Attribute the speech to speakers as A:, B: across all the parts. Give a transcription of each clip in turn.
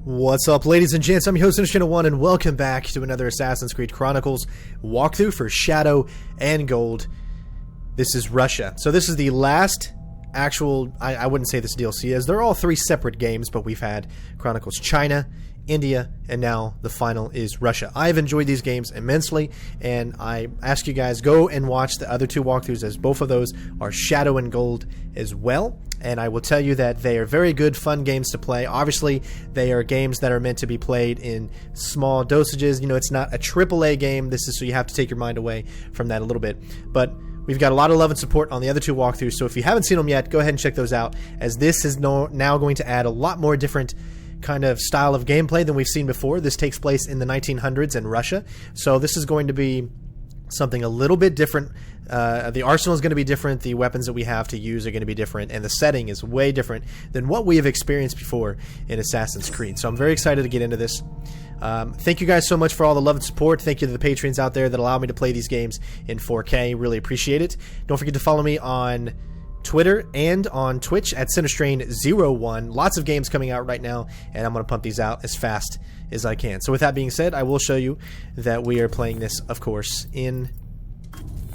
A: What's up, ladies and gents? I'm your host, Anastasia, and welcome back to another Assassin's Creed Chronicles walkthrough for Shadow and Gold. This is Russia. So this is the last actual, I wouldn't say this DLC is. They're all three separate games, but we've had Chronicles China, India, and now the final is Russia. I've enjoyed these games immensely, and I ask you guys, go and watch the other two walkthroughs, as both of those are Shadow and Gold as well. And I will tell you that they are very good, fun games to play. Obviously, they are games that are meant to be played in small dosages. You know, it's not a AAA game. This is so you have to take your mind away from that a little bit. But we've got a lot of love and support on the other two walkthroughs, so if you haven't seen them yet, go ahead and check those out, as this is now going to add a lot more different kind of style of gameplay than we've seen before. This takes place in the 1900s in Russia, so this is going to be something a little bit different. The arsenal is going to be different, the weapons that we have to use are going to be different, and the setting is way different than what we have experienced before in Assassin's Creed. So I'm very excited to get into this. Thank you guys so much for all the love and support. Thank you to the patrons out there that allow me to play these games in 4K. Really appreciate it. Don't forget to follow me on Twitter and on Twitch at Centerstrain01. Lots of games coming out right now, and I'm going to pump these out as fast as I can. So with that being said, I will show you that we are playing this, of course, in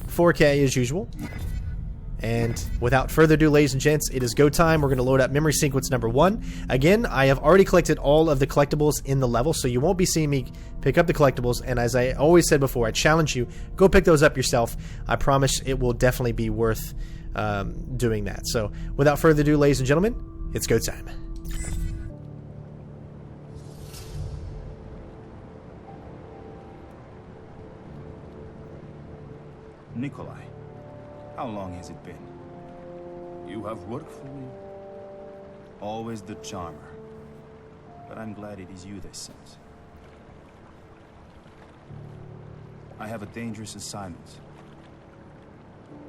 A: 4K as usual. And without further ado, ladies and gents, it is go time. We're going to load up memory sequence number 1. Again, I have already collected all of the collectibles in the level, so you won't be seeing me pick up the collectibles. And as I always said before, I challenge you, go pick those up yourself. I promise it will definitely be worth doing that. So without further ado, ladies and gentlemen, it's go time.
B: Nikolai, how long has it been? You have worked for me? Always the charmer. But I'm glad it is you they sent. I have a dangerous assignment.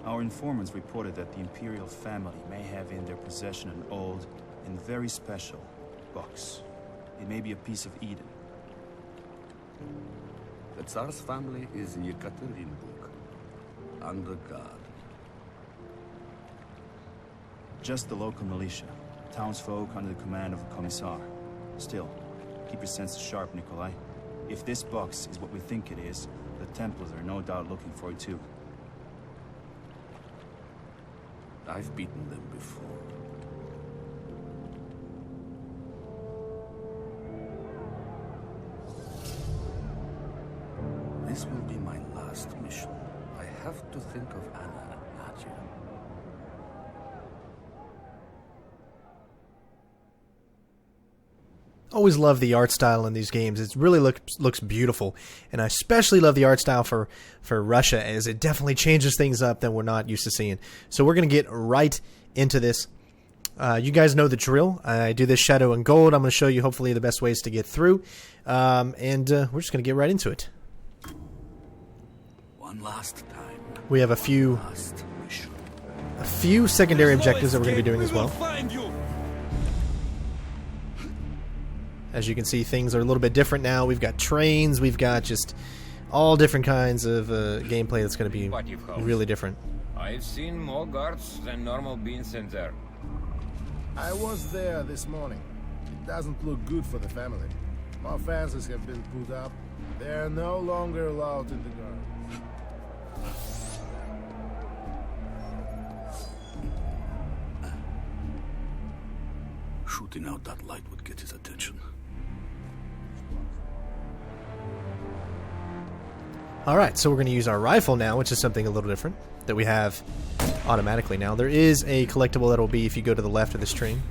B: Our informants reported that the Imperial family may have in their possession an old and very special box. It may be a piece of Eden.
C: The Tsar's family is in Yekaterinburg, under guard.
B: Just the local militia, townsfolk under the command of a commissar. Still, keep your senses sharp, Nikolai. If this box is what we think it is, the Templars are no doubt looking for it too.
C: I've beaten them before. This will be my last mission. I have to think of Anna and Nadia.
A: Always love the art style in these games. It really looks beautiful, and I especially love the art style for Russia, as it definitely changes things up that we're not used to seeing. So we're going to get right into this. You guys know the drill. I do this Shadow and Gold. I'm going to show you hopefully the best ways to get through, and we're just going to get right into it.
C: One last time.
A: We have a few secondary objectives that we're going to be doing as well. As you can see, things are a little bit different now. We've got trains, we've got just all different kinds of gameplay that's going to be really different.
D: I've seen more guards than normal beings in there.
E: I was there this morning. It doesn't look good for the family. More fences have been put up. They are no longer allowed in the garden.
C: Shooting out that light would get his attention.
A: Alright, so we're going to use our rifle now, which is something a little different that we have automatically now. There is a collectible that will be if you go to the left of this train.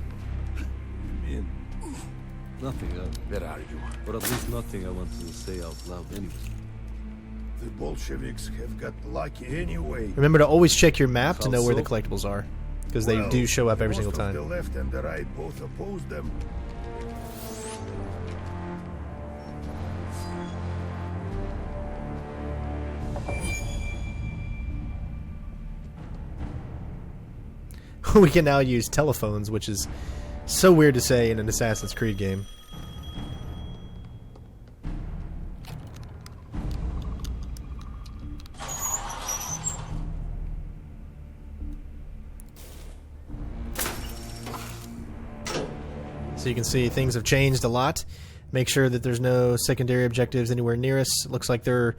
F: Nothing,
C: Where are you?
F: or at least nothing I want to say out loud anyway.
E: The Bolsheviks have got lucky anyway.
A: Remember to always check your map to know where the collectibles are, because they do show up every single
E: The
A: time.
E: left and the right both oppose them.
A: We can now use telephones, which is so weird to say in an Assassin's Creed game. So you can see things have changed a lot. Make sure that there's no secondary objectives anywhere near us. Looks like the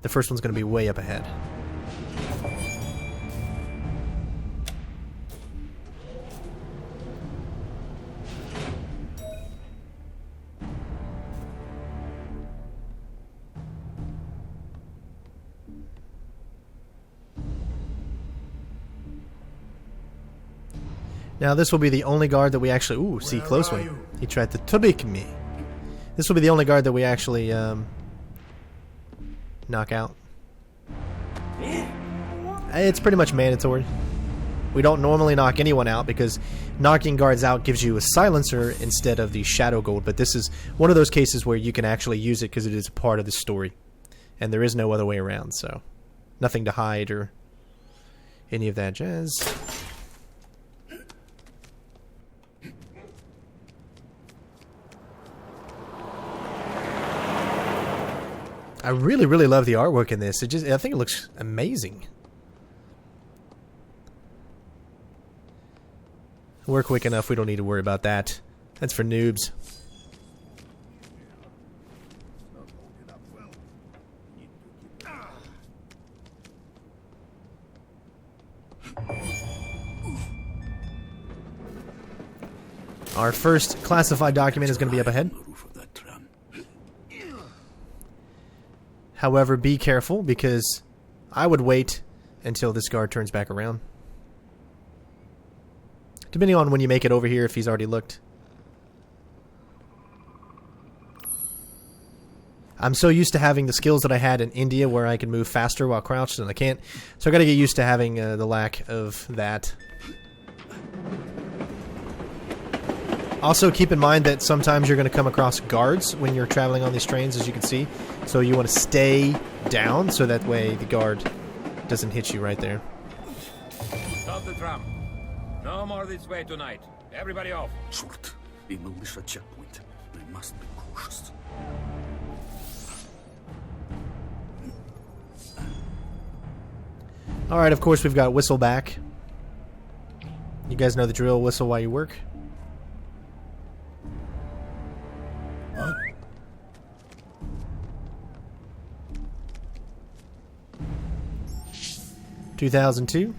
A: first one's going to be way up ahead. Now this will be the only guard that we actually... Ooh, see, close one. He tried to trick me. This will be the only guard that we actually knock out. It's pretty much mandatory. We don't normally knock anyone out because knocking guards out gives you a silencer instead of the shadow gold. But this is one of those cases where you can actually use it because it is a part of the story. And there is no other way around, so nothing to hide or any of that jazz. I really, really love the artwork in this. I think it looks amazing. We're quick enough. We don't need to worry about that. That's for noobs. Our first classified document is going to be up ahead. However, be careful, because I would wait until this guard turns back around. Depending on when you make it over here, if he's already looked. I'm so used to having the skills that I had in India where I can move faster while crouched, and I can't. So I gotta get used to having the lack of that. Also, keep in mind that sometimes you're going to come across guards when you're traveling on these trains, as you can see. So you want to stay down, so that way the guard doesn't hit you right there.
D: Stop the tram. No more this way tonight. Everybody off.
C: Short. A militia checkpoint. I must be cautious.
A: Alright, of course we've got whistle back. You guys know the drill, whistle while you work. 2002.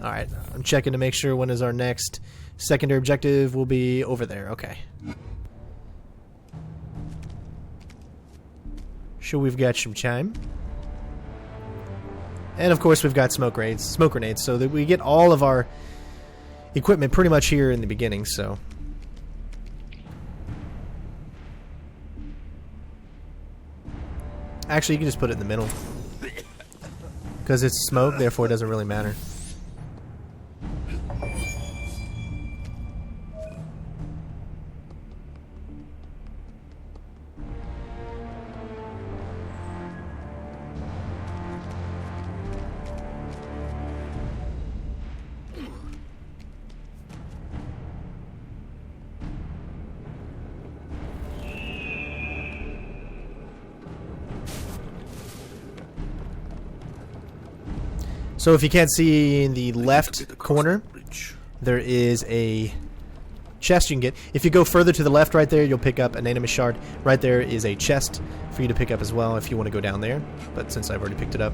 A: Alright, I'm checking to make sure when is our next secondary objective. Will be over there. Okay. Sure, we've got some chime. And of course we've got smoke grenades, so that we get all of our equipment pretty much here in the beginning, so. Actually, you can just put it in the middle. Because it's smoke, therefore it doesn't really matter. So if you can't see in the left corner, there is a chest you can get. If you go further to the left right there, you'll pick up an animus shard. Right there is a chest for you to pick up as well if you want to go down there. But since I've already picked it up.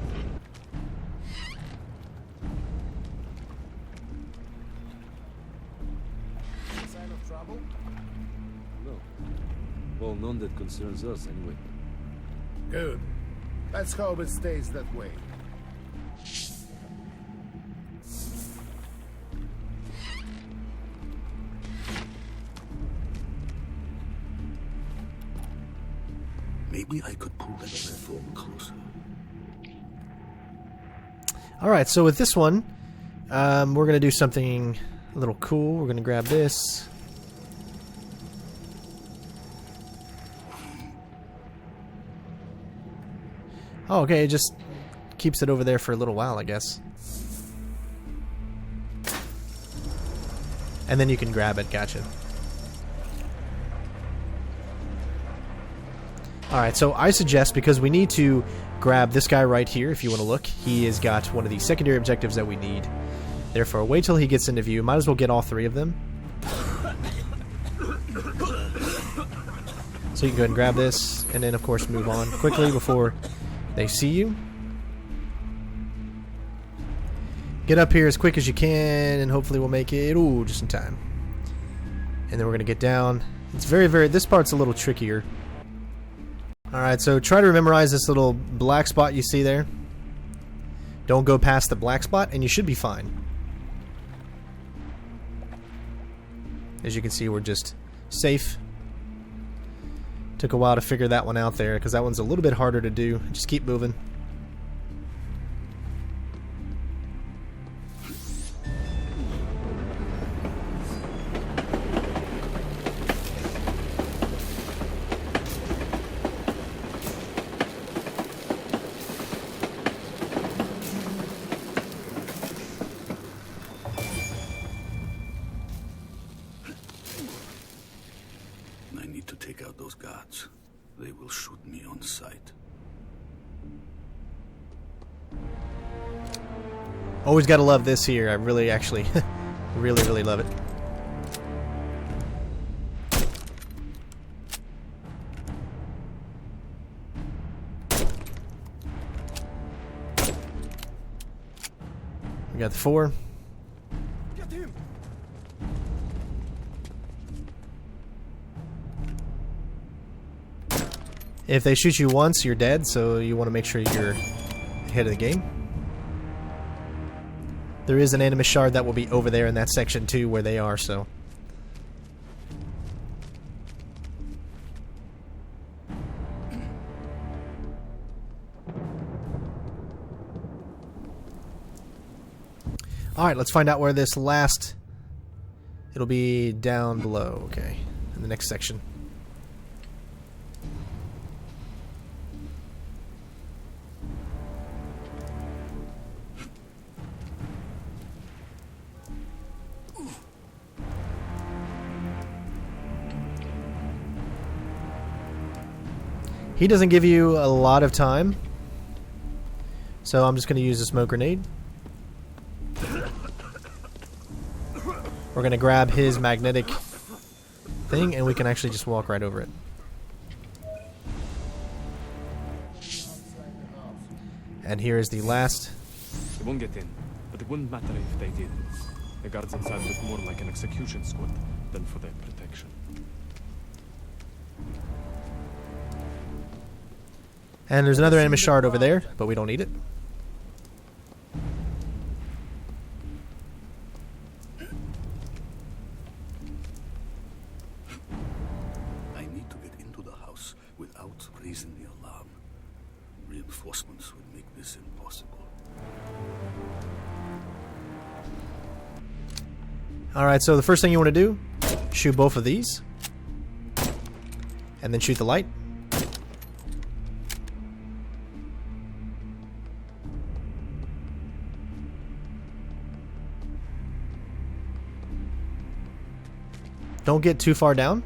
E: Sign of trouble?
F: No. Well, none that concerns us, anyway.
E: Good. Let's hope it stays that way.
C: Maybe I could pull that platform closer.
A: Alright, so with this one, we're going to do something a little cool. We're going to grab this. Oh, okay, it just keeps it over there for a little while, I guess. And then you can grab it, gotcha. Alright, so I suggest, because we need to grab this guy right here, if you want to look. He has got one of the secondary objectives that we need. Therefore, wait till he gets into view. Might as well get all 3 of them. So you can go ahead and grab this, and then of course move on quickly before they see you. Get up here as quick as you can, and hopefully we'll make it, ooh, just in time. And then we're going to get down. It's this part's a little trickier. Alright, so try to memorize this little black spot you see there. Don't go past the black spot, and you should be fine. As you can see, we're just safe. Took a while to figure that one out there, because that one's a little bit harder to do. Just keep moving.
C: I need to take out those guards. They will shoot me on sight.
A: Always gotta love this here. I really, actually, really love it. We got the 4.
E: Get him!
A: If they shoot you once, you're dead, so you want to make sure you're ahead of the game. There is an animus shard that will be over there in that section too, where they are, so. Alright, let's find out where this last... It'll be down below, okay, in the next section. He doesn't give you a lot of time, so I'm just going to use a smoke grenade. We're going to grab his magnetic thing, and we can actually just walk right over it. And here is the last.
G: They won't get in, but it wouldn't matter if they did. The guards inside look more like an execution squad than for their protection.
A: And there's another animus shard over there, but we don't need it.
C: I need to get into the house without raising the alarm. Reinforcements would make this impossible.
A: Alright, so the first thing you want to do, shoot both of these. And then shoot the light. Don't get too far down,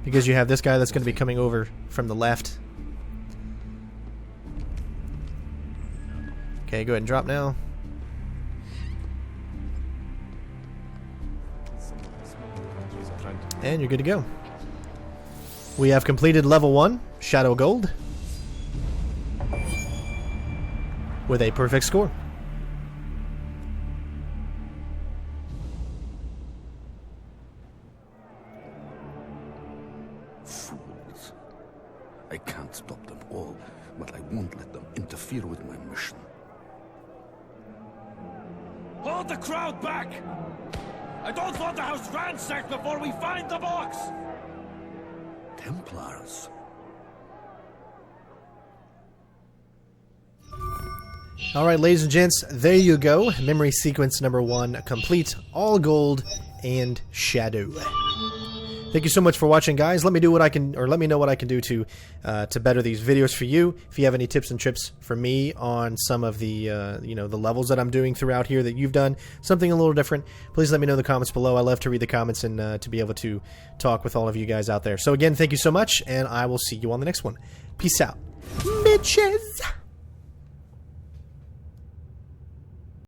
A: because you have this guy that's going to be coming over from the left. Okay, go ahead and drop now. And you're good to go. We have completed level 1, Shadow Gold, with a perfect score.
C: Fools. I can't stop them all, but I won't let them interfere with my mission.
D: Hold the crowd back! I don't want the house ransacked before we find the box!
C: Templars.
A: Alright, ladies and gents, there you go. Memory sequence number 1 complete. All gold and shadow. Thank you so much for watching, guys. Let me do what I can, or let me know what I can do to better these videos for you. If you have any tips and trips for me on some of the you know, the levels that I'm doing throughout here that you've done, something a little different, please let me know in the comments below. I love to read the comments and to be able to talk with all of you guys out there. So again, thank you so much, and I will see you on the next one. Peace out, bitches.